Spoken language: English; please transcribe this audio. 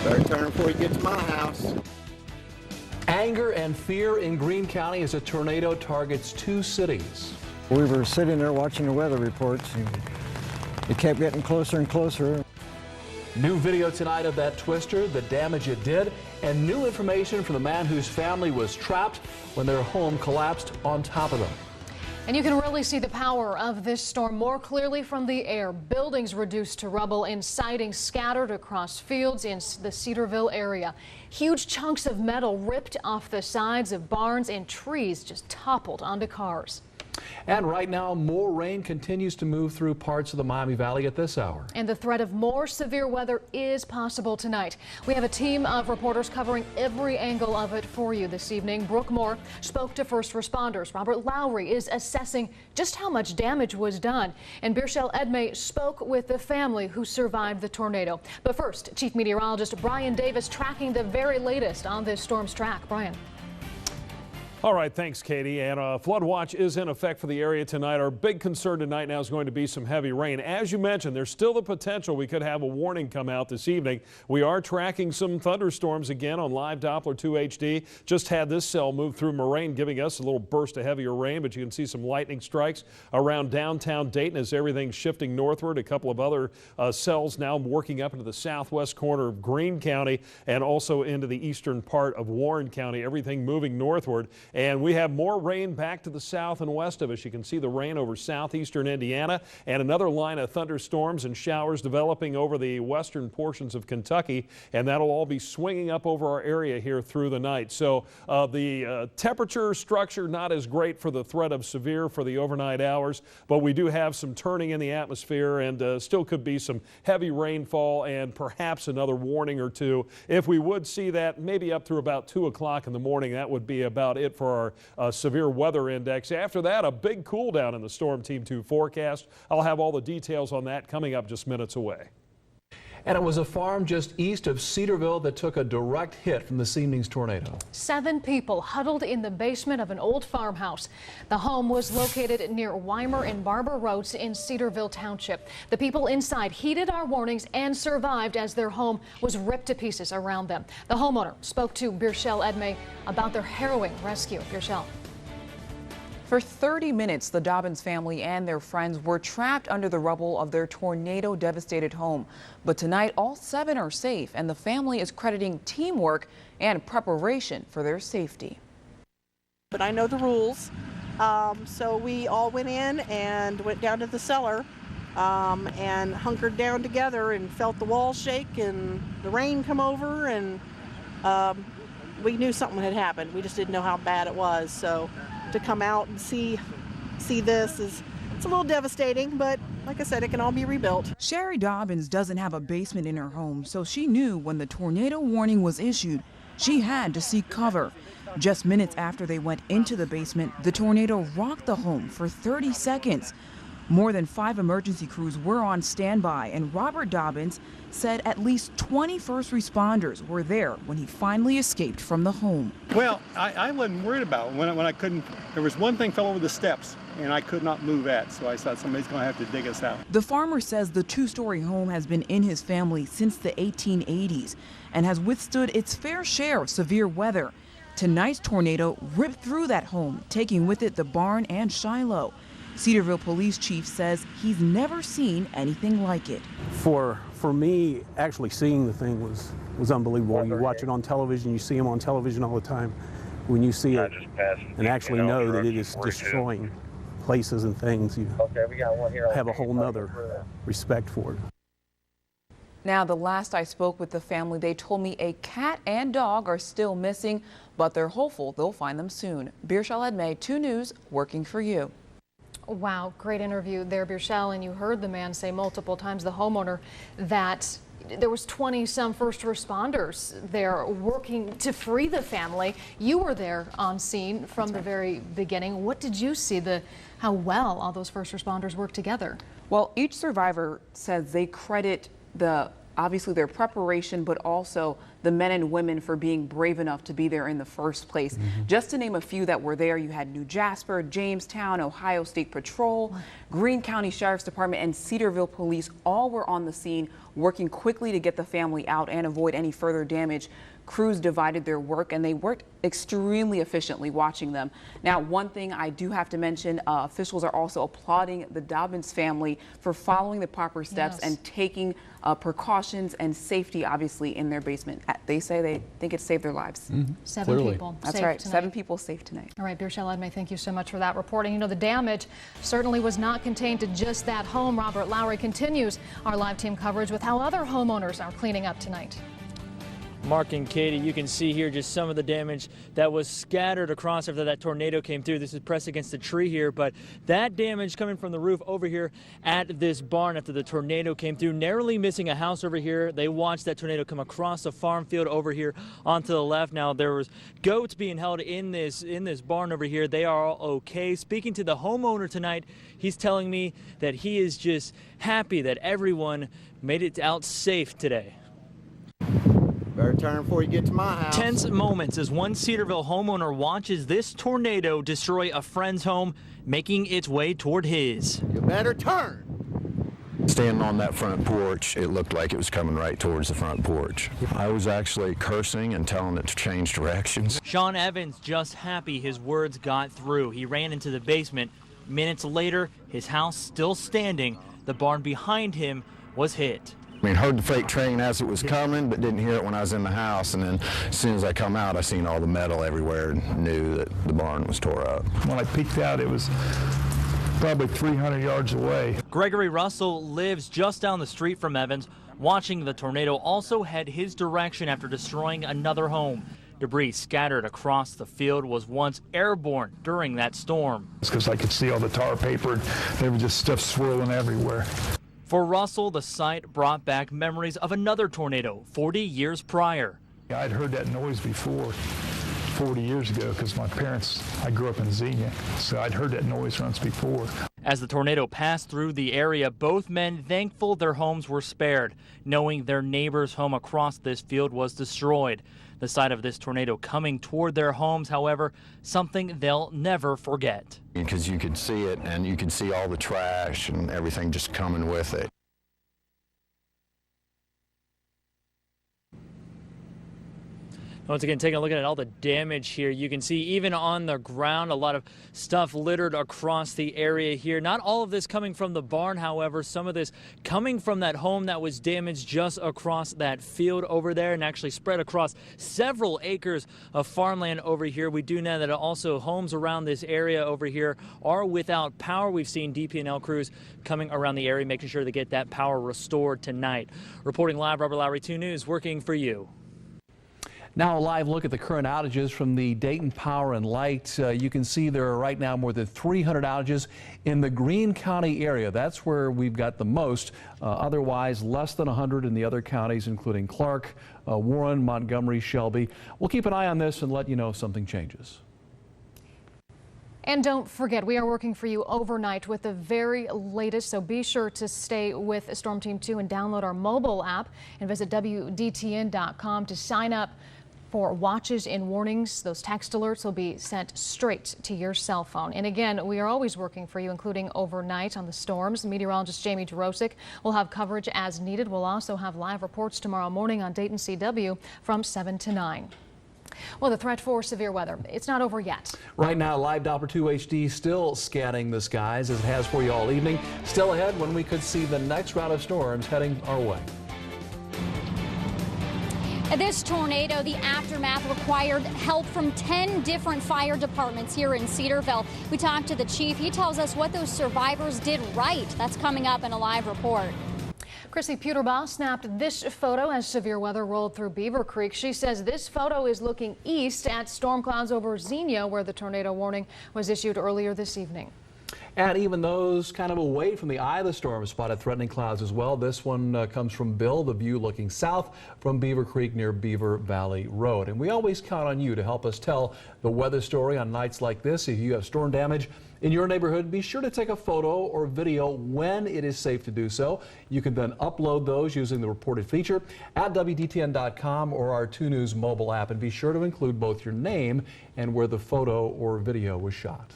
Better turn before you get to my house. Anger and fear in Greene County as a tornado targets 2 cities. We were sitting there watching the weather reports, and it kept getting closer and closer. New video tonight of that twister, the damage it did, and new information from the man whose family was trapped when their home collapsed on top of them. And you can really see the power of this storm more clearly from the air. Buildings reduced to rubble and siding scattered across fields in the Cedarville area. Huge chunks of metal ripped off the sides of barns, and trees just toppled onto cars. And right now, more rain continues to move through parts of the Miami Valley at this hour. And the threat of more severe weather is possible tonight. We have a team of reporters covering every angle of it for you this evening. Brooke Moore spoke to first responders. Robert Lowry is assessing just how much damage was done. And Birchelle Edmay spoke with the family who survived the tornado. But first, Chief Meteorologist Brian Davis tracking the very latest on this storm's track. Brian. All right, thanks, Katie. And a flood watch is in effect for the area tonight. Our big concern tonight now is going to be some heavy rain. As you mentioned, there's still the potential we could have a warning come out this evening. We are tracking some thunderstorms again on live Doppler 2 HD. Just had this cell move through Moraine, giving us a little burst of heavier rain, but you can see some lightning strikes around downtown Dayton as everything's shifting northward. A couple of other cells now working up into the southwest corner of Greene County and also into the eastern part of Warren County. Everything moving northward. And we have more rain back to the south and west of us. You can see the rain over southeastern Indiana and another line of thunderstorms and showers developing over the western portions of Kentucky. And that'll all be swinging up over our area here through the night. So the temperature structure not as great for the threat of severe for the overnight hours, but we do have some turning in the atmosphere and still could be some heavy rainfall and perhaps another warning or two. If we would see that maybe up through about 2 o'clock in the morning, that would be about it for our severe weather index. After that, a big cool down in the Storm Team 2 forecast. I'll have all the details on that coming up just minutes away. And it was a farm just east of Cedarville that took a direct hit from this evening's tornado. 7 people huddled in the basement of an old farmhouse. The home was located near Weimer and Barber Roads in Cedarville Township. The people inside heeded our warnings and survived as their home was ripped to pieces around them. The homeowner spoke to Birchelle Edmay about their harrowing rescue. Birchelle. For 30 minutes, the Dobbins family and their friends were trapped under the rubble of their tornado-devastated home. But tonight, all 7 are safe, and the family is crediting teamwork and preparation for their safety. But I know the rules, so we all went in and went down to the cellar and hunkered down together and felt the walls shake and the rain come over, and we knew something had happened. We just didn't know how bad it was. So to come out and see this it's a little devastating, but like I said, it can all be rebuilt. Sherry Dobbins doesn't have a basement in her home, so she knew when the tornado warning was issued, she had to seek cover. Just minutes after they went into the basement, the tornado rocked the home for 30 seconds. More than 5 emergency crews were on standby, and Robert Dobbins said at least 20 first responders were there when he finally escaped from the home. Well, I wasn't worried about it when I couldn't. There was one thing fell over the steps, and I could not move that, so I thought somebody's going to have to dig us out. The farmer says the 2-story home has been in his family since the 1880s and has withstood its fair share of severe weather. Tonight's tornado ripped through that home, taking with it the barn and Shiloh. Cedarville Police Chief says he's never seen anything like it. For me, actually seeing the thing was unbelievable. You watch it on television, you see them on television all the time. When you see it and actually know that it is destroying places and things, you have a whole nother respect for it. Now, the last I spoke with the family, they told me a cat and dog are still missing, but they're hopeful they'll find them soon. Birchelle Edmay, 2 News, working for you. Wow, great interview there, Birchelle, and you heard the man say multiple times, the homeowner, that there was 20-some first responders there working to free the family. You were there on scene from the very beginning. What did you see, how well all those first responders worked together? Well, each survivor says they credit obviously their preparation, but also the men and women for being brave enough to be there in the first place. Just to name a few that were there, you had New Jasper, Jamestown, Ohio State Patrol, Greene County Sheriff's Department, and Cedarville Police all were on the scene working quickly to get the family out and avoid any further damage. Crews divided their work and they worked extremely efficiently watching them. Now, one thing I do have to mention, officials are also applauding the Dobbins family for following the proper steps and taking precautions and safety, obviously, in their basement. They say they think it saved their lives. Seven people. That's right. Tonight. 7 people safe tonight. All right, Birchelle Edmay, thank you so much for that reporting. You know, the damage certainly was not contained to just that home. Robert Lowry continues our live team coverage with how other homeowners are cleaning up tonight. Mark and Katie, you can see here just some of the damage that was scattered across after that tornado came through. This is pressed against a tree here, but that damage coming from the roof over here at this barn after the tornado came through, narrowly missing a house over here. They watched that tornado come across a farm field over here onto the left. Now there was goats being held in this barn over here. They are all okay. Speaking to the homeowner tonight, he's telling me that he is just happy that everyone made it out safe today. Better turn before you get to my house. Tense moments as one Cedarville homeowner watches this tornado destroy a friend's home, making its way toward his. You better turn. Standing on that front porch, it looked like it was coming right towards the front porch. I was actually cursing and telling it to change directions. Sean Evans just happy his words got through. He ran into the basement. Minutes later, his house still standing. The barn behind him was hit. I mean, heard the freight train as it was coming, but didn't hear it when I was in the house. And then as soon as I come out, I seen all the metal everywhere and knew that the barn was tore up. When I peeked out, it was probably 300 yards away. Gregory Russell lives just down the street from Evans, watching the tornado also head his direction after destroying another home. Debris scattered across the field was once airborne during that storm. It's because I could see all the tar paper, and there was just stuff swirling everywhere. For Russell, the site brought back memories of another tornado 40 years prior. I'd heard that noise before 40 years ago because my parents, I grew up in Xenia, so I'd heard that noise once before. As the tornado passed through the area, both men thankful their homes were spared, knowing their neighbor's home across this field was destroyed. The sight of this tornado coming toward their homes, however, something they'll never forget. Because you could see it, and you could see all the trash and everything just coming with it. Once again, taking a look at all the damage here, you can see even on the ground a lot of stuff littered across the area here. Not all of this coming from the barn, however, some of this coming from that home that was damaged just across that field over there and actually spread across several acres of farmland over here. We do know that also homes around this area over here are without power. We've seen DP&L crews coming around the area making sure they get that power restored tonight. Reporting live, Robert Lowry, 2 News, working for you. Now a live look at the current outages from the Dayton Power and Light. You can see there are right now more than 300 outages in the Greene County area. That's where we've got the most. Otherwise, less than 100 in the other counties, including Clark, Warren, Montgomery, Shelby. We'll keep an eye on this and let you know if something changes. And don't forget, we are working for you overnight with the very latest, so be sure to stay with Storm Team 2 and download our mobile app and visit WDTN.com to sign up for watches and warnings. Those text alerts will be sent straight to your cell phone. And again, we are always working for you, including overnight on the storms. Meteorologist Jamie Dorosic will have coverage as needed. We'll also have live reports tomorrow morning on Dayton CW from 7 to 9. Well, the threat for severe weather, it's not over yet. Right now, Live Doppler 2 HD still scanning the skies as it has for you all evening. Still ahead when we could see the next round of storms heading our way. This tornado, the aftermath required help from 10 different fire departments here in Cedarville. We talked to the chief. He tells us what those survivors did right. That's coming up in a live report. Chrissy Puterbaugh snapped this photo as severe weather rolled through Beaver Creek. She says this photo is looking east at storm clouds over Xenia, where the tornado warning was issued earlier this evening. And even those kind of away from the eye of the storm spotted threatening clouds as well. This one comes from Bill, the view looking south from Beaver Creek near Beaver Valley Road. And we always count on you to help us tell the weather story on nights like this. If you have storm damage in your neighborhood, be sure to take a photo or video when it is safe to do so. You can then upload those using the reported feature at WDTN.com or our 2 News mobile app. And be sure to include both your name and where the photo or video was shot.